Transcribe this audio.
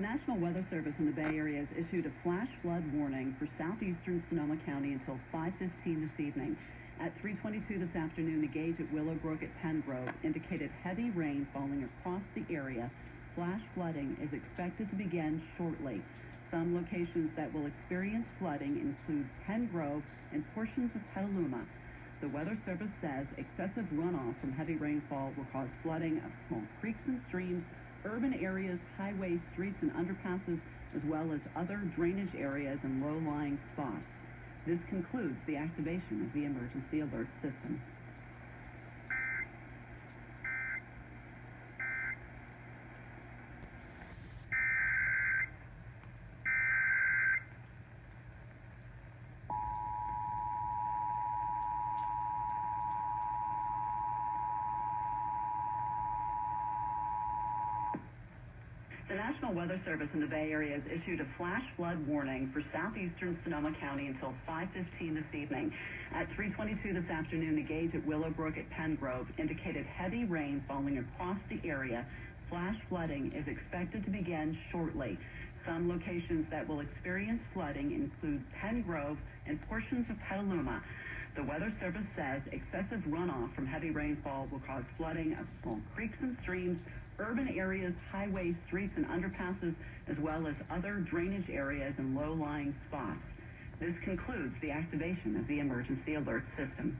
The National Weather Service in the Bay Area has issued a flash flood warning for southeastern Sonoma County until 5:15 this evening. At 3:22 this afternoon, the gauge at Willowbrook at Penn Grove indicated heavy rain falling across the area. Flash flooding is expected to begin shortly. Some locations that will experience flooding include Penn Grove and portions of Petaluma. The Weather Service says excessive runoff from heavy rainfall will cause flooding of small creeks and streams, urban areas, highways, streets, and underpasses, as well as other drainage areas and low-lying spots. This concludes the activation of the emergency alert system. The National Weather Service in the Bay Area has issued a flash flood warning for southeastern Sonoma County until 5:15 this evening. At 3:22 this afternoon, the gauge at Willowbrook at Penn Grove indicated heavy rain falling across the area. Flash flooding is expected to begin shortly. Some locations that will experience flooding include Penn Grove and portions of Petaluma. The Weather Service says excessive runoff from heavy rainfall will cause flooding of small creeks and streams, urban areas, highways, streets, and underpasses, as well as other drainage areas and low-lying spots. This concludes the activation of the emergency alert system.